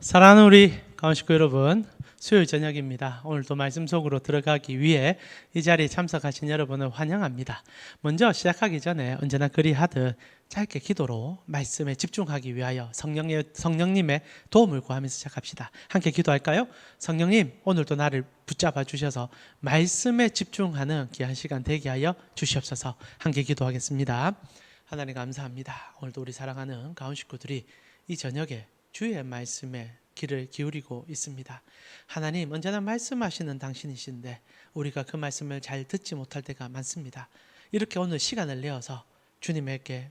사랑하는 우리 가온 식구 여러분, 수요일 저녁입니다. 오늘도 말씀 속으로 들어가기 위해 이 자리에 참석하신 여러분을 환영합니다. 먼저 시작하기 전에 언제나 그리하듯 짧게 기도로 말씀에 집중하기 위하여 성령님의 도움을 구하면서 시작합시다. 함께 기도할까요? 성령님, 오늘도 나를 붙잡아 주셔서 말씀에 집중하는 귀한 시간 되게 하여 주시옵소서. 함께 기도하겠습니다. 하나님 감사합니다. 오늘도 우리 사랑하는 가온 식구들이 이 저녁에 주의 말씀에 귀를 기울이고 있습니다. 하나님, 언제나 말씀하시는 당신이신데 우리가 그 말씀을 잘 듣지 못할 때가 많습니다. 이렇게 오늘 시간을 내어서 주님에게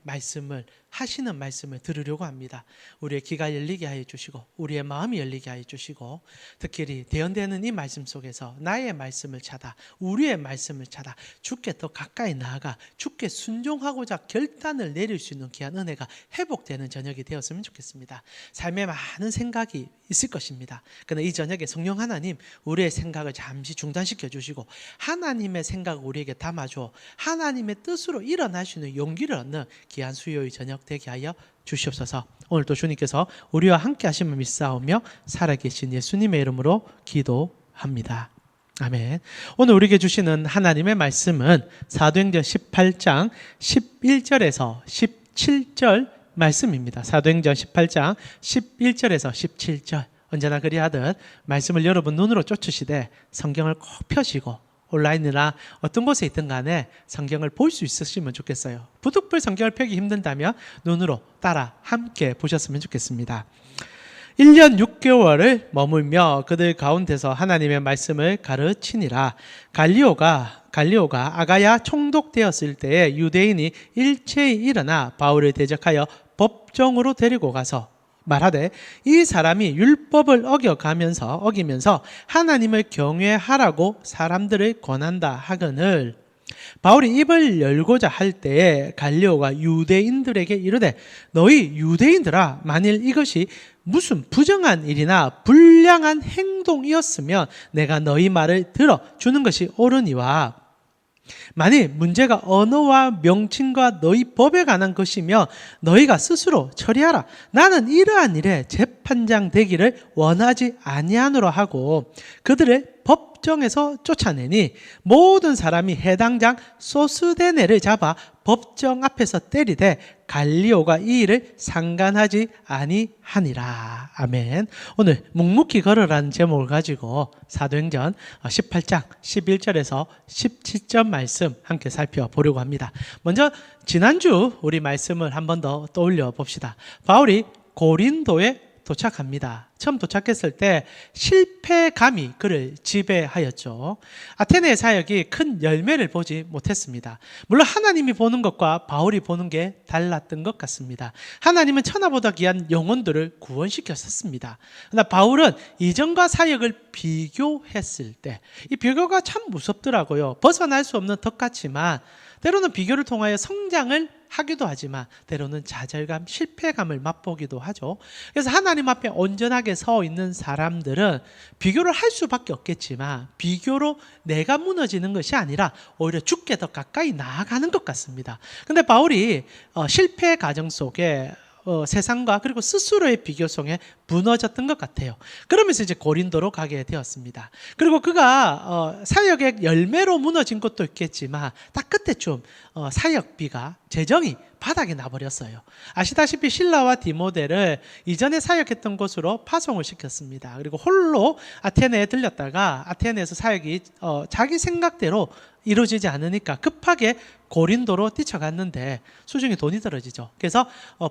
하시는 말씀을 들으려고 합니다. 우리의 귀가 열리게 하여 주시고 우리의 마음이 열리게 하여 주시고, 특히 대언되는 이 말씀 속에서 나의 말씀을 찾아, 우리의 말씀을 찾아 주께 더 가까이 나아가 주께 순종하고자 결단을 내릴 수 있는 귀한 은혜가 회복되는 저녁이 되었으면 좋겠습니다. 삶에 많은 생각이 있을 것입니다. 그러나 이 저녁에 성령 하나님, 우리의 생각을 잠시 중단시켜 주시고 하나님의 생각을 우리에게 담아줘 하나님의 뜻으로 일어날 수 있는 용기를 얻는 귀한 수요일 저녁 되게 하여 주시옵소서. 오늘도 주님께서 우리와 함께 하심을 믿사오며 살아계신 예수님의 이름으로 기도합니다. 아멘. 오늘 우리에게 주시는 하나님의 말씀은 사도행전 18장 11절에서 17절 말씀입니다. 사도행전 18장 11절에서 17절. 언제나 그리하듯 말씀을 여러분 눈으로 쫓으시되 성경을 꼭 펴시고 온라인이나 어떤 곳에 있든 간에 성경을 볼 수 있으시면 좋겠어요. 부득불 성경을 펴기 힘든다면 눈으로 따라 함께 보셨으면 좋겠습니다. 1년 6개월을 머물며 그들 가운데서 하나님의 말씀을 가르치니라. 갈리오가 아가야 총독되었을 때에 유대인이 일체히 일어나 바울을 대적하여 법정으로 데리고 가서 말하되 이 사람이 율법을 어기면서 하나님을 경외하라고 사람들을 권한다 하거늘, 바울이 입을 열고자 할 때에 갈리오가 유대인들에게 이르되 너희 유대인들아, 만일 이것이 무슨 부정한 일이나 불량한 행동이었으면 내가 너희 말을 들어주는 것이 옳으니와, 만일 문제가 언어와 명칭과 너희 법에 관한 것이며 너희가 스스로 처리하라. 나는 이러한 일에 재판장 되기를 원하지 아니하노라 하고 그들을 법정에서 쫓아내니 모든 사람이 해당장 소스데네를 잡아 법정 앞에서 때리되 갈리오가 이 일을 상관하지 아니하니라. 아멘. 오늘 묵묵히 걸으라는 제목을 가지고 사도행전 18장 11절에서 17절 말씀 함께 살펴보려고 합니다. 먼저 지난주 우리 말씀을 한 번 더 떠올려 봅시다. 바울이 고린도에 도착합니다. 처음 도착했을 때 실패감이 그를 지배하였죠. 아테네의 사역이 큰 열매를 보지 못했습니다. 물론 하나님이 보는 것과 바울이 보는 게 달랐던 것 같습니다. 하나님은 천하보다 귀한 영혼들을 구원시켰었습니다. 그러나 바울은 이전과 사역을 비교했을 때 이 비교가 참 무섭더라고요. 벗어날 수 없는 덫 같지만 때로는 비교를 통하여 성장을 하기도 하지만 때로는 좌절감, 실패감을 맛보기도 하죠. 그래서 하나님 앞에 온전하게 서 있는 사람들은 비교를 할 수밖에 없겠지만 비교로 내가 무너지는 것이 아니라 오히려 주께 더 가까이 나아가는 것 같습니다. 그런데 바울이 실패 과정 속에 세상과 그리고 스스로의 비교 속에 무너졌던 것 같아요. 그러면서 이제 고린도로 가게 되었습니다. 그리고 그가 사역의 열매로 무너진 것도 있겠지만 딱 그때쯤 사역비가 재정이 바닥에 나버렸어요. 아시다시피 실라와 디모데를 이전에 사역했던 곳으로 파송을 시켰습니다. 그리고 홀로 아테네에 들렸다가 아테네에서 사역이 자기 생각대로 이루어지지 않으니까 급하게 고린도로 뛰쳐갔는데 수중에 돈이 떨어지죠. 그래서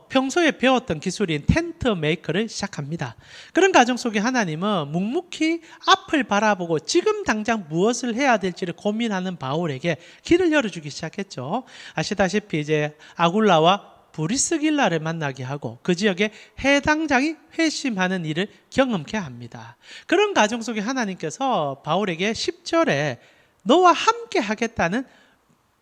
평소에 배웠던 기술인 텐트 메이커를 시작합니다. 그런 과정 속에 하나님은 묵묵히 앞을 바라보고 지금 당장 무엇을 해야 될지를 고민하는 바울에게 길을 열어주기 시작했죠. 아시다시피 이제 아굴라와 브리스길라를 만나게 하고 그 지역에 해당장이 회심하는 일을 경험케 합니다. 그런 과정 속에 하나님께서 바울에게 10절에 너와 함께 하겠다는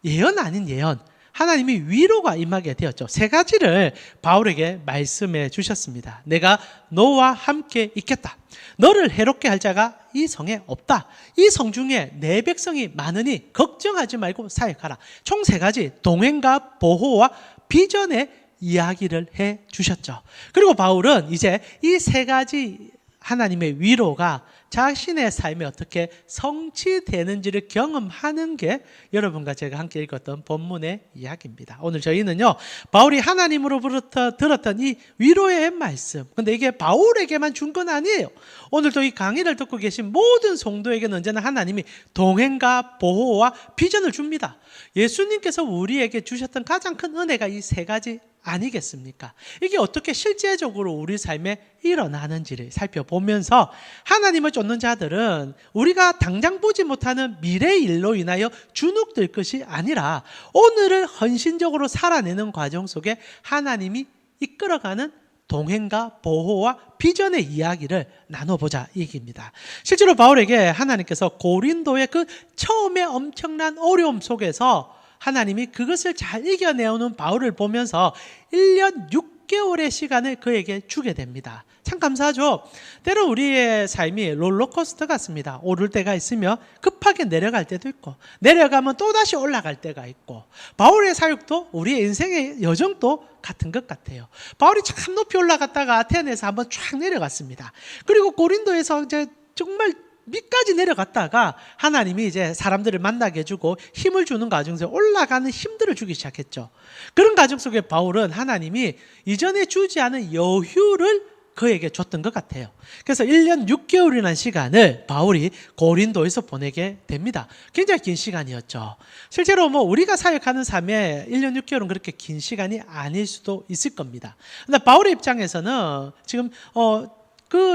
예언 아닌 예언, 하나님이 위로가 임하게 되었죠. 세 가지를 바울에게 말씀해 주셨습니다. 내가 너와 함께 있겠다. 너를 해롭게 할 자가 이 성에 없다. 이 성 중에 내 백성이 많으니 걱정하지 말고 사역하라. 총 세 가지, 동행과 보호와 비전의 이야기를 해 주셨죠. 그리고 바울은 이제 이 세 가지 하나님의 위로가 자신의 삶에 어떻게 성취되는지를 경험하는 게 여러분과 제가 함께 읽었던 본문의 이야기입니다. 오늘 저희는요, 바울이 하나님으로부터 들었던 이 위로의 말씀, 근데 이게 바울에게만 준 건 아니에요. 오늘도 이 강의를 듣고 계신 모든 성도에게는 언제나 하나님이 동행과 보호와 비전을 줍니다. 예수님께서 우리에게 주셨던 가장 큰 은혜가 이 세 가지 아니겠습니까? 이게 어떻게 실제적으로 우리 삶에 일어나는지를 살펴보면서 하나님을 쫓는 자들은 우리가 당장 보지 못하는 미래의 일로 인하여 주눅들 것이 아니라 오늘을 헌신적으로 살아내는 과정 속에 하나님이 이끌어가는 동행과 보호와 비전의 이야기를 나눠보자 이 얘기입니다. 실제로 바울에게 하나님께서 고린도의 그 처음에 엄청난 어려움 속에서 하나님이 그것을 잘 이겨내오는 바울을 보면서 1년 6개월의 시간을 그에게 주게 됩니다. 참 감사하죠. 때로 우리의 삶이 롤러코스터 같습니다. 오를 때가 있으면 급하게 내려갈 때도 있고, 내려가면 또다시 올라갈 때가 있고, 바울의 사역도 우리의 인생의 여정도 같은 것 같아요. 바울이 참 높이 올라갔다가 아테네에서 한번 쫙 내려갔습니다. 그리고 고린도에서 이제 정말 밑까지 내려갔다가 하나님이 이제 사람들을 만나게 해주고 힘을 주는 과정에서 올라가는 힘들을 주기 시작했죠. 그런 과정 속에 바울은 하나님이 이전에 주지 않은 여유를 그에게 줬던 것 같아요. 그래서 1년 6개월이라는 시간을 바울이 고린도에서 보내게 됩니다. 굉장히 긴 시간이었죠. 실제로 우리가 사역하는 삶에 1년 6개월은 그렇게 긴 시간이 아닐 수도 있을 겁니다. 근데 바울의 입장에서는 지금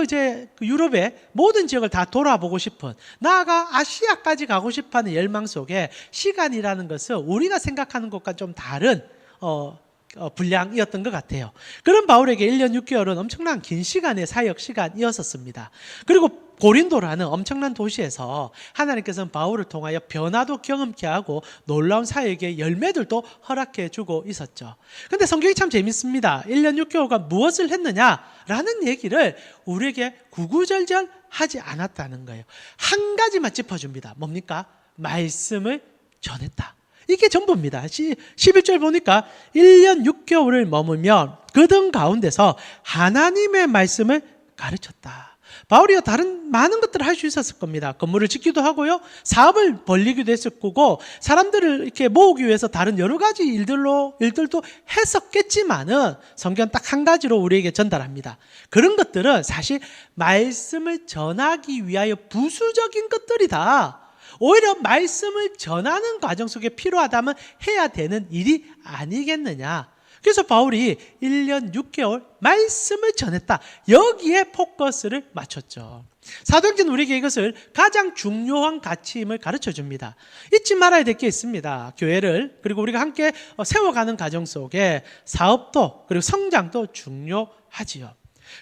이제 유럽의 모든 지역을 다 돌아보고 싶은, 나아가 아시아까지 가고 싶어하는 열망 속에 시간이라는 것은 우리가 생각하는 것과 좀 다른 분량이었던 것 같아요. 그런 바울에게 1년 6개월은 엄청난 긴 시간의 사역 시간이었습니다. 그리고 고린도라는 엄청난 도시에서 하나님께서는 바울을 통하여 변화도 경험케 하고 놀라운 사역의 열매들도 허락해 주고 있었죠. 그런데 성경이 참 재밌습니다. 1년 6개월간 무엇을 했느냐라는 얘기를 우리에게 구구절절 하지 않았다는 거예요. 한 가지만 짚어줍니다. 뭡니까? 말씀을 전했다. 이게 전부입니다. 11절 보니까 1년 6개월을 머물며 그들 가운데서 하나님의 말씀을 가르쳤다. 바울이요, 다른 많은 것들을 할 수 있었을 겁니다. 건물을 짓기도 하고요, 사업을 벌리기도 했을 거고, 사람들을 이렇게 모으기 위해서 다른 여러 가지 일들도 했었겠지만은 성경 딱 한 가지로 우리에게 전달합니다. 그런 것들은 사실 말씀을 전하기 위하여 부수적인 것들이다. 오히려 말씀을 전하는 과정 속에 필요하다면 해야 되는 일이 아니겠느냐. 그래서 바울이 1년 6개월 말씀을 전했다. 여기에 포커스를 맞췄죠. 사도행전 우리에게 이것을 가장 중요한 가치임을 가르쳐 줍니다. 잊지 말아야 될 게 있습니다. 교회를, 그리고 우리가 함께 세워가는 과정 속에 사업도 그리고 성장도 중요하지요.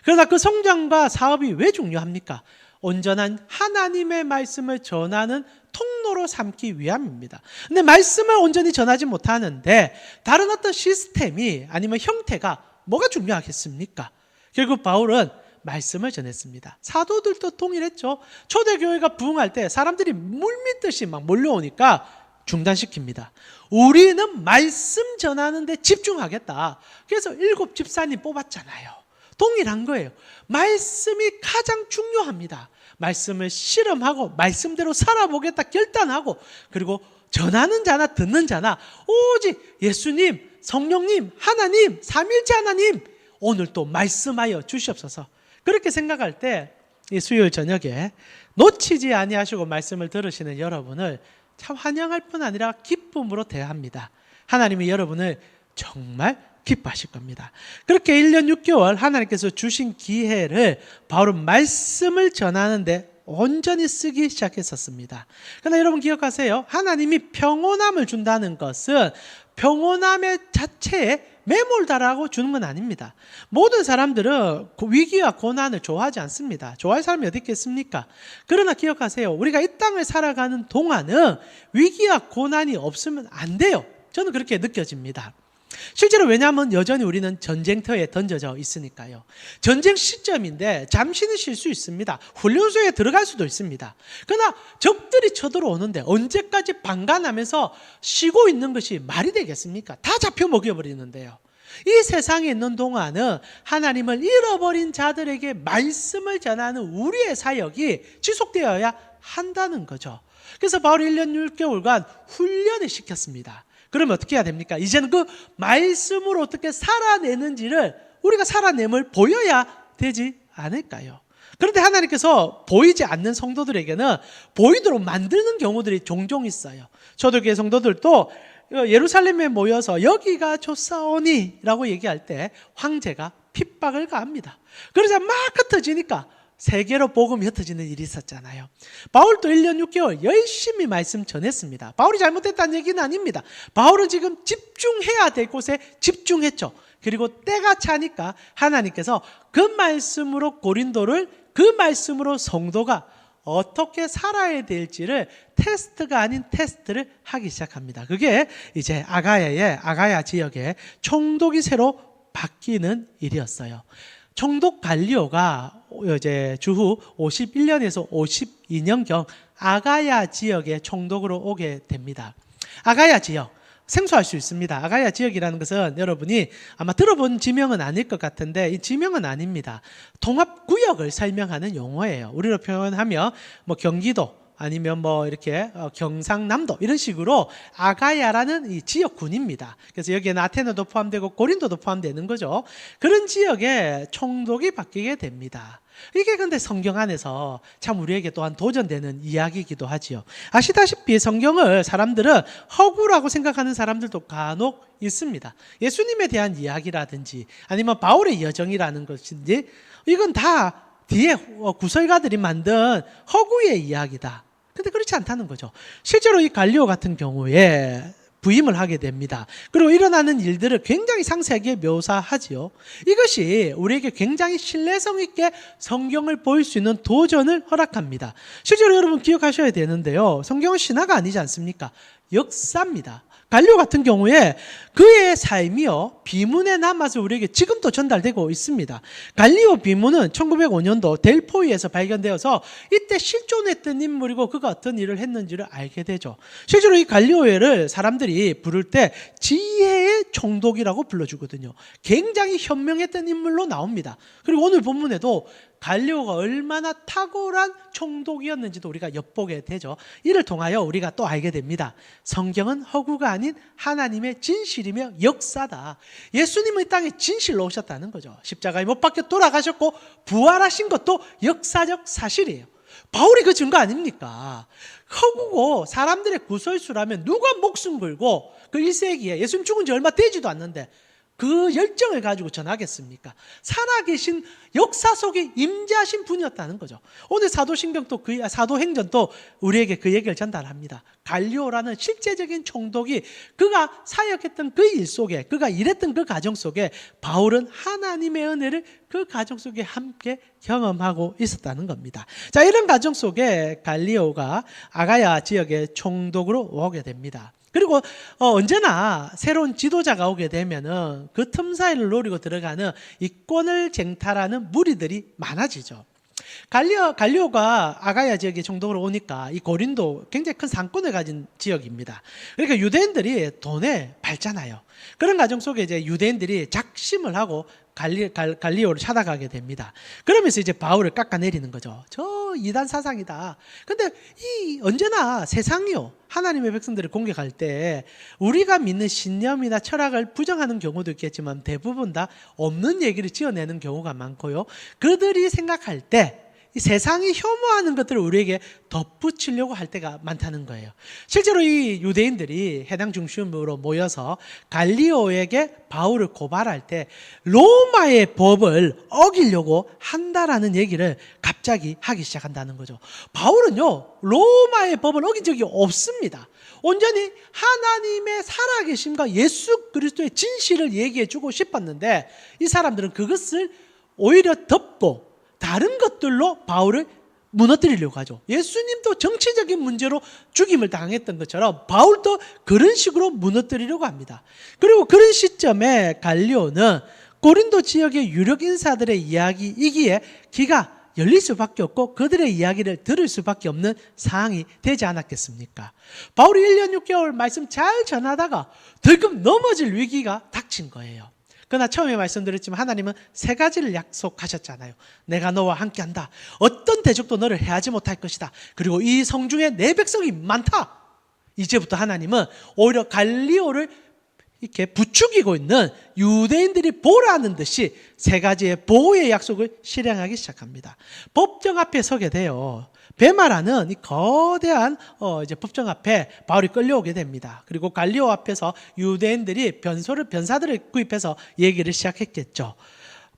그러나 그 성장과 사업이 왜 중요합니까? 온전한 하나님의 말씀을 전하는 통로로 삼기 위함입니다. 근데 말씀을 온전히 전하지 못하는데 다른 어떤 시스템이 아니면 형태가 뭐가 중요하겠습니까? 결국 바울은 말씀을 전했습니다. 사도들도 동일했죠. 초대교회가 부흥할 때 사람들이 물밀듯이 막 몰려오니까 중단시킵니다. 우리는 말씀 전하는 데 집중하겠다. 그래서 7 집사님 뽑았잖아요. 동일한 거예요. 말씀이 가장 중요합니다. 말씀을 실험하고 말씀대로 살아보겠다 결단하고, 그리고 전하는 자나 듣는 자나 오직 예수님, 성령님, 하나님, 삼일째 하나님 오늘 또 말씀하여 주시옵소서. 그렇게 생각할 때 이 수요일 저녁에 놓치지 아니하시고 말씀을 들으시는 여러분을 참 환영할 뿐 아니라 기쁨으로 대합니다. 하나님이 여러분을 정말 기뻐하실 겁니다. 그렇게 1년 6개월 하나님께서 주신 기회를 바울은 말씀을 전하는데 온전히 쓰기 시작했었습니다. 그러나 여러분 기억하세요. 하나님이 평온함을 준다는 것은 평온함의 자체에 매몰다라고 주는 건 아닙니다. 모든 사람들은 위기와 고난을 좋아하지 않습니다. 좋아할 사람이 어디 있겠습니까? 그러나 기억하세요. 우리가 이 땅을 살아가는 동안은 위기와 고난이 없으면 안 돼요. 저는 그렇게 느껴집니다. 실제로 왜냐하면 여전히 우리는 전쟁터에 던져져 있으니까요. 전쟁 시점인데 잠시는 쉴 수 있습니다. 훈련소에 들어갈 수도 있습니다. 그러나 적들이 쳐들어오는데 언제까지 방관하면서 쉬고 있는 것이 말이 되겠습니까? 다 잡혀 먹여버리는데요. 이 세상에 있는 동안은 하나님을 잃어버린 자들에게 말씀을 전하는 우리의 사역이 지속되어야 한다는 거죠. 그래서 바울이 1년 6개월간 훈련을 시켰습니다. 그러면 어떻게 해야 됩니까? 이제는 그 말씀으로 어떻게 살아내는지를 우리가 살아냄을 보여야 되지 않을까요? 그런데 하나님께서 보이지 않는 성도들에게는 보이도록 만드는 경우들이 종종 있어요. 초대교회 성도들도 예루살렘에 모여서 여기가 좋사오니 라고 얘기할 때 황제가 핍박을 가합니다. 그러자 막 흩어지니까 세계로 복음이 흩어지는 일이 있었잖아요. 바울도 1년 6개월 열심히 말씀 전했습니다. 바울이 잘못했다는 얘기는 아닙니다. 바울은 지금 집중해야 될 곳에 집중했죠. 그리고 때가 차니까 하나님께서 그 말씀으로 고린도를, 그 말씀으로 성도가 어떻게 살아야 될지를 테스트가 아닌 테스트를 하기 시작합니다. 그게 이제 아가야 지역에 총독이 새로 바뀌는 일이었어요. 총독 갈리오가 이제 주후 51년에서 52년경 아가야 지역의 총독으로 오게 됩니다. 아가야 지역, 생소할 수 있습니다. 아가야 지역이라는 것은 여러분이 아마 들어본 지명은 아닐 것 같은데 이 지명은 아닙니다. 통합구역을 설명하는 용어예요. 우리로 표현하면 뭐 경기도 아니면 뭐 이렇게 경상남도 이런 식으로 아가야라는 이 지역군입니다. 그래서 여기에는 아테네도 포함되고 고린도도 포함되는 거죠. 그런 지역에 총독이 바뀌게 됩니다. 이게 근데 성경 안에서 참 우리에게 또한 도전되는 이야기이기도 하지요. 아시다시피 성경을 사람들은 허구라고 생각하는 사람들도 간혹 있습니다. 예수님에 대한 이야기라든지 아니면 바울의 여정이라는 것인지 이건 다 뒤에 구설가들이 만든 허구의 이야기다. 근데 그렇지 않다는 거죠. 실제로 이 갈리오 같은 경우에 부임을 하게 됩니다. 그리고 일어나는 일들을 굉장히 상세하게 묘사하지요. 이것이 우리에게 굉장히 신뢰성 있게 성경을 보일 수 있는 도전을 허락합니다. 실제로 여러분 기억하셔야 되는데요. 성경은 신화가 아니지 않습니까? 역사입니다. 갈리오 같은 경우에 그의 삶이요 비문에 남아서 우리에게 지금도 전달되고 있습니다. 갈리오 비문은 1905년도 델포이에서 발견되어서 이때 실존했던 인물이고 그가 어떤 일을 했는지를 알게 되죠. 실제로 이 갈리오를 사람들이 부를 때 지혜의 총독이라고 불러주거든요. 굉장히 현명했던 인물로 나옵니다. 그리고 오늘 본문에도 갈리오가 얼마나 탁월한 총독이었는지도 우리가 엿보게 되죠. 이를 통하여 우리가 또 알게 됩니다. 성경은 허구가 아닌 하나님의 진실이며 역사다. 예수님은 이 땅에 진실로 오셨다는 거죠. 십자가에 못 박혀 돌아가셨고 부활하신 것도 역사적 사실이에요. 바울이 그 증거 아닙니까? 허구고 사람들의 구설수라면 누가 목숨 걸고 그 1세기에 예수님 죽은 지 얼마 되지도 않는데 그 열정을 가지고 전하겠습니까? 살아계신 역사 속에 임재하신 분이었다는 거죠. 오늘 사도행전도 우리에게 그 얘기를 전달합니다. 갈리오라는 실제적인 총독이 그가 사역했던 그 일 속에, 그가 일했던 그 가정 속에 바울은 하나님의 은혜를 그 가정 속에 함께 경험하고 있었다는 겁니다. 자, 이런 가정 속에 갈리오가 아가야 지역의 총독으로 오게 됩니다. 그리고 언제나 새로운 지도자가 오게 되면은 그 틈사이를 노리고 들어가는 이권을 쟁탈하는 무리들이 많아지죠. 갈리오가 아가야 지역의 총독으로 오니까 이 고린도 굉장히 큰 상권을 가진 지역입니다. 그러니까 유대인들이 돈에 밝잖아요. 그런 과정 속에 이제 유대인들이 작심을 하고 갈리오를 찾아가게 됩니다. 그러면서 이제 바울을 깎아내리는 거죠. 저 이단 사상이다. 근데 언제나 세상이요 하나님의 백성들을 공격할 때 우리가 믿는 신념이나 철학을 부정하는 경우도 있겠지만 대부분 다 없는 얘기를 지어내는 경우가 많고요. 그들이 생각할 때 이 세상이 혐오하는 것들을 우리에게 덧붙이려고 할 때가 많다는 거예요. 실제로 이 유대인들이 해당 중심으로 모여서 갈리오에게 바울을 고발할 때 로마의 법을 어기려고 한다라는 얘기를 갑자기 하기 시작한다는 거죠. 바울은요 로마의 법을 어긴 적이 없습니다. 온전히 하나님의 살아계심과 예수 그리스도의 진실을 얘기해 주고 싶었는데 이 사람들은 그것을 오히려 덮고 다른 것들로 바울을 무너뜨리려고 하죠. 예수님도 정치적인 문제로 죽임을 당했던 것처럼 바울도 그런 식으로 무너뜨리려고 합니다. 그리고 그런 시점에 갈리오는 고린도 지역의 유력 인사들의 이야기이기에 귀가 열릴 수밖에 없고 그들의 이야기를 들을 수밖에 없는 상황이 되지 않았겠습니까? 바울이 1년 6개월 말씀 잘 전하다가 덜컥 넘어질 위기가 닥친 거예요. 그러나 처음에 말씀드렸지만 하나님은 세 가지를 약속하셨잖아요. 내가 너와 함께한다. 어떤 대적도 너를 해하지 못할 것이다. 그리고 이 성중에 내 백성이 많다. 이제부터 하나님은 오히려 갈리오를 이렇게 부추기고 있는 유대인들이 보라는 듯이 세 가지의 보호의 약속을 실행하기 시작합니다. 법정 앞에 서게 돼요. 베마라는 이 거대한 이제 법정 앞에 바울이 끌려오게 됩니다. 그리고 갈리오 앞에서 유대인들이 변사들을 구입해서 얘기를 시작했겠죠.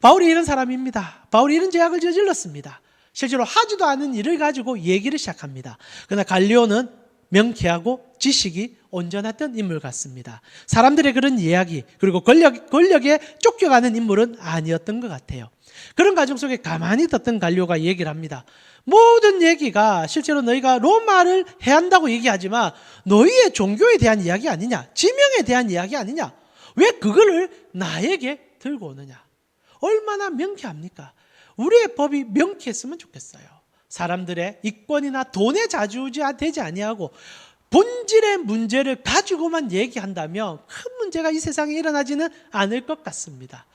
바울이 이런 사람입니다. 바울이 이런 죄악을 저질렀습니다. 실제로 하지도 않은 일을 가지고 얘기를 시작합니다. 그러나 갈리오는 명쾌하고 지식이 온전했던 인물 같습니다. 사람들의 그런 이야기 그리고 권력에 쫓겨가는 인물은 아니었던 것 같아요. 그런 과정 속에 가만히 듣던 갈리오가 얘기를 합니다. 모든 얘기가 실제로 너희가 로마를 해야 한다고 얘기하지만 너희의 종교에 대한 이야기 아니냐, 지명에 대한 이야기 아니냐, 왜 그거를 나에게 들고 오느냐. 얼마나 명쾌합니까? 우리의 법이 명쾌했으면 좋겠어요. 사람들의 이권이나 돈에 좌지우지되지 아니하고 본질의 문제를 가지고만 얘기한다면 큰 문제가 이 세상에 일어나지는 않을 것 같습니다.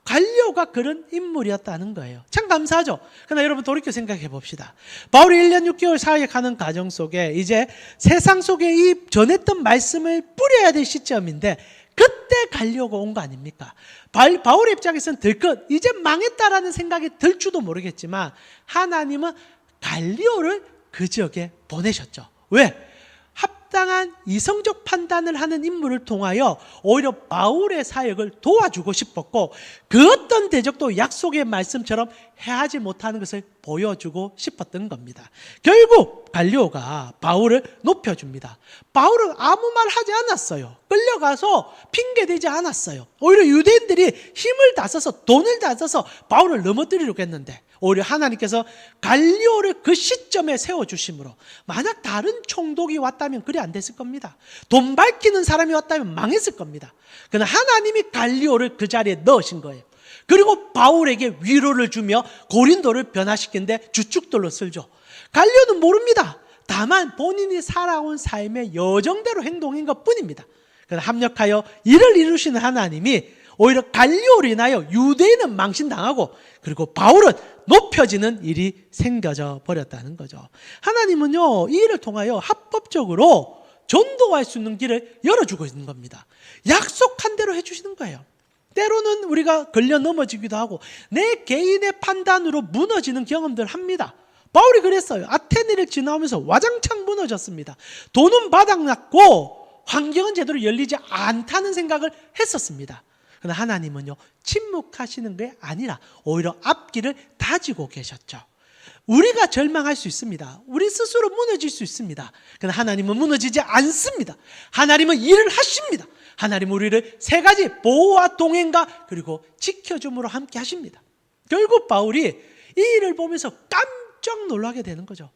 갈리오가 그런 인물이었다는 거예요. 참 감사하죠. 그러나 여러분 돌이켜 생각해 봅시다. 바울이 1년 6개월 사역하는 과정 속에 이제 세상 속에 이 전했던 말씀을 뿌려야 될 시점인데 그때 갈리오가 온 거 아닙니까? 바울의 입장에서는 들것 이제 망했다라는 생각이 들 줄도 모르겠지만 하나님은 갈리오를 그 지역에 보내셨죠. 왜? 합당한 이성적 판단을 하는 인물을 통하여 오히려 바울의 사역을 도와주고 싶었고 그 어떤 대적도 약속의 말씀처럼 해하지 못하는 것을 보여주고 싶었던 겁니다. 결국 갈리오가 바울을 높여줍니다. 바울은 아무 말 하지 않았어요. 끌려가서 핑계대지 않았어요. 오히려 유대인들이 힘을 다 써서 돈을 다 써서 바울을 넘어뜨리려고 했는데 오히려 하나님께서 갈리오를 그 시점에 세워주심으로 만약 다른 총독이 왔다면 그리 안 됐을 겁니다. 돈 밝히는 사람이 왔다면 망했을 겁니다. 그러나 하나님이 갈리오를 그 자리에 넣으신 거예요. 그리고 바울에게 위로를 주며 고린도를 변화시키는데 주축들로 쓸죠. 갈리오는 모릅니다. 다만 본인이 살아온 삶의 여정대로 행동한 것뿐입니다. 그러나 합력하여 일을 이루시는 하나님이 오히려 갈리오로 인하여 유대인은 망신당하고 그리고 바울은 높여지는 일이 생겨져 버렸다는 거죠. 하나님은요, 이 일을 통하여 합법적으로 전도할 수 있는 길을 열어주고 있는 겁니다. 약속한 대로 해주시는 거예요. 때로는 우리가 걸려 넘어지기도 하고 내 개인의 판단으로 무너지는 경험들 합니다. 바울이 그랬어요. 아테네를 지나오면서 와장창 무너졌습니다. 돈은 바닥났고 환경은 제대로 열리지 않다는 생각을 했었습니다. 그러나 하나님은요, 침묵하시는 게 아니라 오히려 앞길을 다지고 계셨죠. 우리가 절망할 수 있습니다. 우리 스스로 무너질 수 있습니다. 그러나 하나님은 무너지지 않습니다. 하나님은 일을 하십니다. 하나님은 우리를 세 가지 보호와 동행과 그리고 지켜줌으로 함께 하십니다. 결국 바울이 이 일을 보면서 깜짝 놀라게 되는 거죠.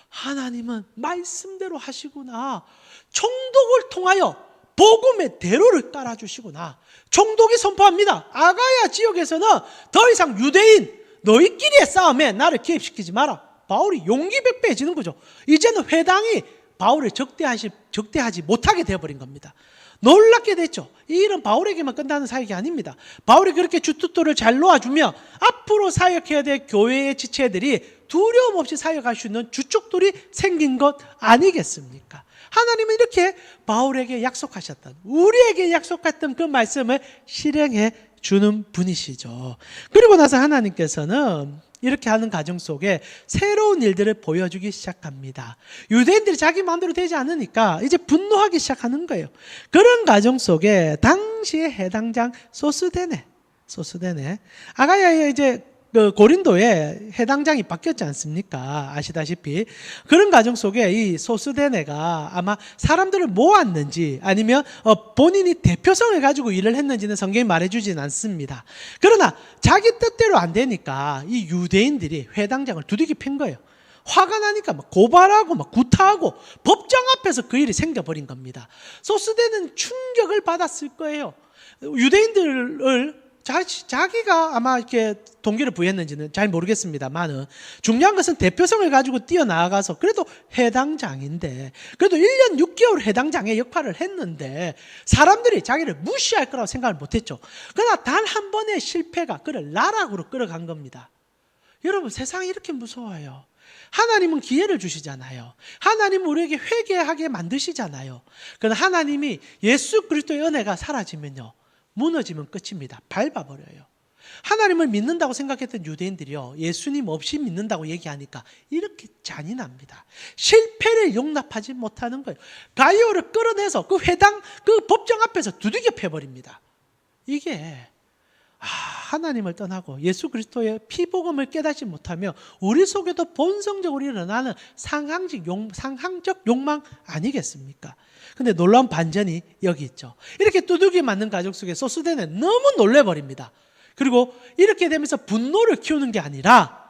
하나님은 말씀대로 하시구나. 총독을 통하여 복음의 대로를 깔아주시구나. 총독이 선포합니다. 아가야 지역에서는 더 이상 유대인 너희끼리의 싸움에 나를 개입시키지 마라. 바울이 용기 백배해지는 거죠. 이제는 회당이 바울을 적대하지 못하게 되어버린 겁니다. 놀랍게 됐죠. 이 일은 바울에게만 끝나는 사역이 아닙니다. 바울이 그렇게 주특도를 잘 놓아주며 앞으로 사역해야 될 교회의 지체들이 두려움 없이 사역할 수 있는 주축들이 생긴 것 아니겠습니까? 하나님은 이렇게 바울에게 약속하셨던, 우리에게 약속했던 그 말씀을 실행해 주는 분이시죠. 그리고 나서 하나님께서는 이렇게 하는 과정 속에 새로운 일들을 보여주기 시작합니다. 유대인들이 자기 마음대로 되지 않으니까 이제 분노하기 시작하는 거예요. 그런 과정 속에 당시의 해당장 소스데네 아가야의 이제 그 고린도에 해당장이 바뀌었지 않습니까? 아시다시피 그런 과정 속에 이 소스데네가 아마 사람들을 모았는지 아니면 본인이 대표성을 가지고 일을 했는지는 성경이 말해주진 않습니다. 그러나 자기 뜻대로 안 되니까 이 유대인들이 회당장을 두들겨 팬 거예요. 화가 나니까 막 고발하고 막 구타하고 법정 앞에서 그 일이 생겨버린 겁니다. 소스데는 충격을 받았을 거예요. 유대인들을 자기가 아마 이렇게 동기를 부여했는지는 잘 모르겠습니다만은 중요한 것은 대표성을 가지고 뛰어나가서 그래도 해당장인데 그래도 1년 6개월 해당장의 역할을 했는데 사람들이 자기를 무시할 거라고 생각을 못했죠. 그러나 단 한 번의 실패가 그를 나락으로 끌어간 겁니다. 여러분, 세상이 이렇게 무서워요. 하나님은 기회를 주시잖아요. 하나님은 우리에게 회개하게 만드시잖아요. 그러나 하나님이 예수 그리스도의 은혜가 사라지면요, 무너지면 끝입니다. 밟아버려요. 하나님을 믿는다고 생각했던 유대인들이요, 예수님 없이 믿는다고 얘기하니까 이렇게 잔인합니다. 실패를 용납하지 못하는 거예요. 가이오를 끌어내서 그 회당, 그 법정 앞에서 두들겨 패버립니다. 이게 하나님을 떠나고 예수 그리스도의 피복음을 깨닫지 못하며 우리 속에도 본성적으로 일어나는 상황적 욕망 아니겠습니까? 근데 놀라운 반전이 여기 있죠. 이렇게 두들기 맞는 가족 속에 소스데는 너무 놀래버립니다. 그리고 이렇게 되면서 분노를 키우는 게 아니라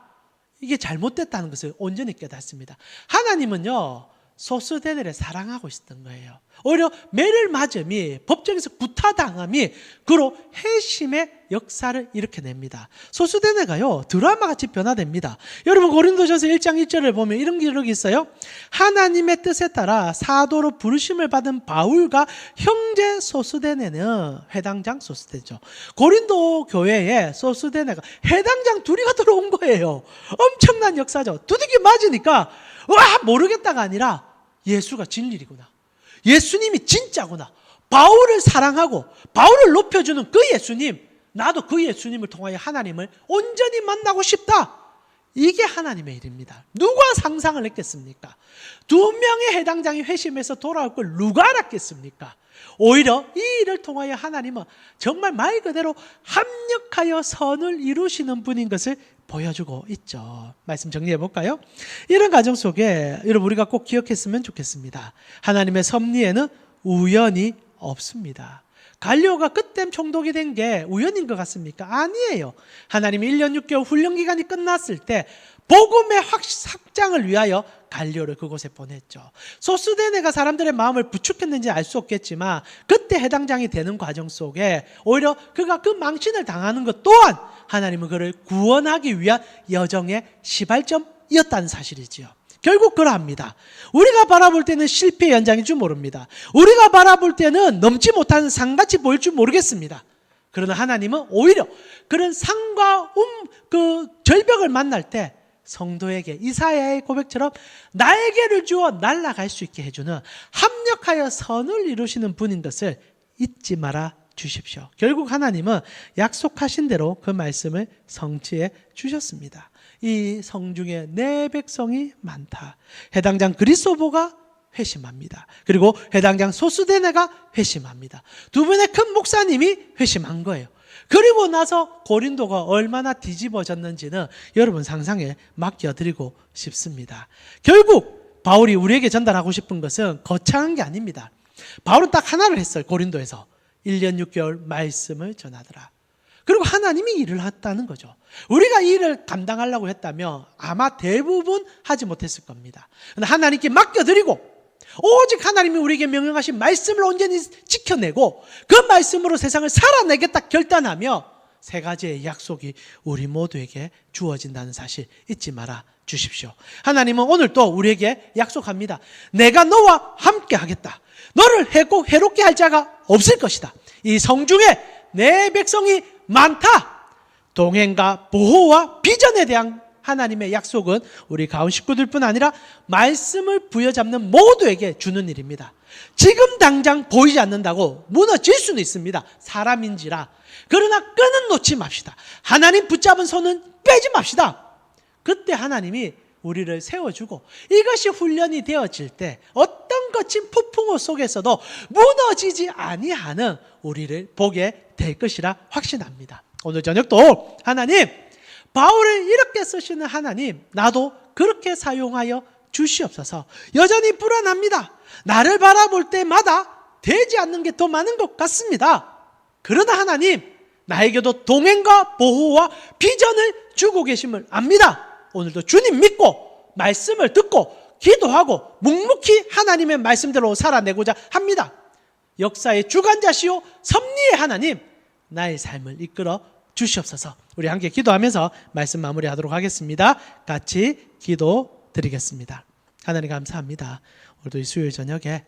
이게 잘못됐다는 것을 온전히 깨닫습니다. 하나님은요, 소스데네를 사랑하고 있었던 거예요. 오히려 매를 맞음이, 법정에서 구타당함이 그로 회심의 역사를 일으켜냅니다. 소스데네가요, 드라마같이 변화됩니다. 여러분, 고린도전서 1장 1절을 보면 이런 기록이 있어요. 하나님의 뜻에 따라 사도로 부르심을 받은 바울과 형제 소스데네는 회당장 소스데죠. 고린도 교회에 소스데네가 회당장 둘이가 들어온 거예요. 엄청난 역사죠. 두들기 맞으니까 와, 모르겠다가 아니라 예수가 진리구나, 예수님이 진짜구나, 바울을 사랑하고 바울을 높여주는 그 예수님, 나도 그 예수님을 통하여 하나님을 온전히 만나고 싶다. 이게 하나님의 일입니다. 누가 상상을 했겠습니까? 2명의 해당장이 회심해서 돌아올 걸 누가 알았겠습니까? 오히려 이 일을 통하여 하나님은 정말 말 그대로 합력하여 선을 이루시는 분인 것을 보여주고 있죠. 말씀 정리해 볼까요? 이런 과정 속에 여러분, 우리가 꼭 기억했으면 좋겠습니다. 하나님의 섭리에는 우연이 없습니다. 갈리오가 그때 총독이 된 게 우연인 것 같습니까? 아니에요. 하나님이 1년 6개월 훈련 기간이 끝났을 때 복음의 확장을 위하여 갈리오를 그곳에 보냈죠. 소스데네가 사람들의 마음을 부축했는지 알 수 없겠지만 그때 해당장이 되는 과정 속에 오히려 그가 그 망신을 당하는 것 또한 하나님은 그를 구원하기 위한 여정의 시발점이었다는 사실이지요. 결국 그러합니다. 우리가 바라볼 때는 실패의 연장인 줄 모릅니다. 우리가 바라볼 때는 넘지 못하는 상같이 보일 줄 모르겠습니다. 그러나 하나님은 오히려 그런 상과 그 절벽을 만날 때 성도에게 이사야의 고백처럼 날개를 주어 날아갈 수 있게 해주는, 합력하여 선을 이루시는 분인 것을 잊지 말아 주십시오. 결국 하나님은 약속하신 대로 그 말씀을 성취해 주셨습니다. 이 성중에 내 백성이 많다. 해당장 그리스도보가 회심합니다. 그리고 해당장 소스데네가 회심합니다. 두 분의 큰 목사님이 회심한 거예요. 그리고 나서 고린도가 얼마나 뒤집어졌는지는 여러분 상상에 맡겨드리고 싶습니다. 결국 바울이 우리에게 전달하고 싶은 것은 거창한 게 아닙니다. 바울은 딱 하나를 했어요. 고린도에서 1년 6개월 말씀을 전하더라. 그리고 하나님이 일을 했다는 거죠. 우리가 이 일을 감당하려고 했다면 아마 대부분 하지 못했을 겁니다. 그런데 하나님께 맡겨드리고 오직 하나님이 우리에게 명령하신 말씀을 온전히 지켜내고 그 말씀으로 세상을 살아내겠다 결단하며 세 가지의 약속이 우리 모두에게 주어진다는 사실 잊지 말아 주십시오. 하나님은 오늘 또 우리에게 약속합니다. 내가 너와 함께 하겠다. 너를 해롭게 할 자가 없을 것이다. 이 성중에 내 백성이 많다. 동행과 보호와 비전에 대한 하나님의 약속은 우리 가운 식구들뿐 아니라 말씀을 부여잡는 모두에게 주는 일입니다. 지금 당장 보이지 않는다고 무너질 수는 있습니다. 사람인지라. 그러나 끈은 놓지 맙시다. 하나님 붙잡은 손은 빼지 맙시다. 그때 하나님이 우리를 세워주고 이것이 훈련이 되어질 때 어떤 거친 폭풍우 속에서도 무너지지 아니하는 우리를 보게 될 것이라 확신합니다. 오늘 저녁도 하나님, 바울을 이렇게 쓰시는 하나님, 나도 그렇게 사용하여 주시옵소서. 여전히 불안합니다. 나를 바라볼 때마다 되지 않는 게 더 많은 것 같습니다. 그러나 하나님, 나에게도 동행과 보호와 비전을 주고 계심을 압니다. 오늘도 주님 믿고 말씀을 듣고 기도하고 묵묵히 하나님의 말씀대로 살아내고자 합니다. 역사의 주관자시오 섭리의 하나님, 나의 삶을 이끌어 주시옵소서. 우리 함께 기도하면서 말씀 마무리하도록 하겠습니다. 같이 기도 드리겠습니다. 하나님 감사합니다. 오늘도 이 수요일 저녁에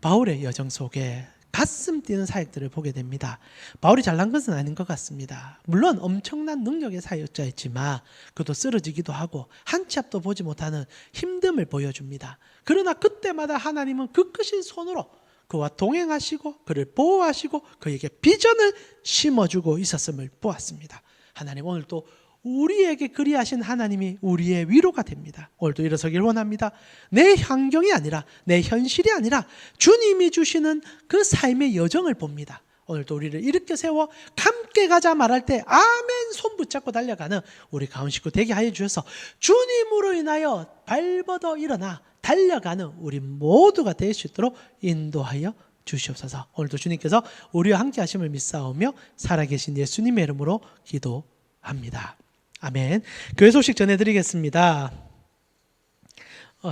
바울의 여정 속에 가슴 뛰는 사역들을 보게 됩니다. 바울이 잘난 것은 아닌 것 같습니다. 물론 엄청난 능력의 사역자였지만 그도 쓰러지기도 하고 한 치 앞도 보지 못하는 힘듦을 보여줍니다. 그러나 그때마다 하나님은 그 크신 손으로 그와 동행하시고 그를 보호하시고 그에게 비전을 심어주고 있었음을 보았습니다. 하나님 오늘도 우리에게 그리하신 하나님이 우리의 위로가 됩니다. 오늘도 일어서길 원합니다. 내 환경이 아니라 내 현실이 아니라 주님이 주시는 그 삶의 여정을 봅니다. 오늘도 우리를 일으켜 세워 함께 가자 말할 때 아멘 손 붙잡고 달려가는 우리 가운 식구 되게 하여 주셔서 주님으로 인하여 발버둥 일어나 달려가는 우리 모두가 될 수 있도록 인도하여 주시옵소서. 오늘도 주님께서 우리와 함께 하심을 믿사오며 살아계신 예수님의 이름으로 기도합니다. 아멘. 교회 소식 전해드리겠습니다.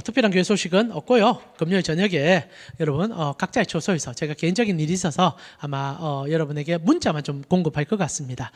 특별한 교회 소식은 없고요. 금요일 저녁에 여러분 각자의 초소에서 제가 개인적인 일이 있어서 아마 여러분에게 문자만 좀 공급할 것 같습니다.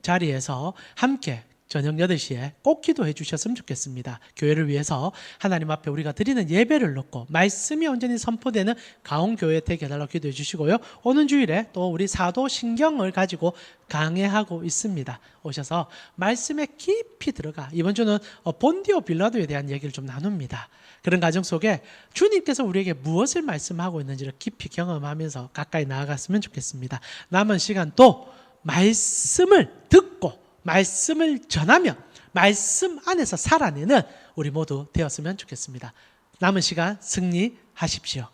자리에서 함께 저녁 8시에 꼭 기도해 주셨으면 좋겠습니다. 교회를 위해서 하나님 앞에 우리가 드리는 예배를 놓고 말씀이 온전히 선포되는 가온교회 되게 해달라고 기도해 주시고요. 오는 주일에 또 우리 사도신경을 가지고 강해하고 있습니다. 오셔서 말씀에 깊이 들어가 이번 주는 본디오 빌라도에 대한 얘기를 좀 나눕니다. 그런 과정 속에 주님께서 우리에게 무엇을 말씀하고 있는지를 깊이 경험하면서 가까이 나아갔으면 좋겠습니다. 남은 시간 또 말씀을 듣고 말씀을 전하며 말씀 안에서 살아내는 우리 모두 되었으면 좋겠습니다. 남은 시간 승리하십시오.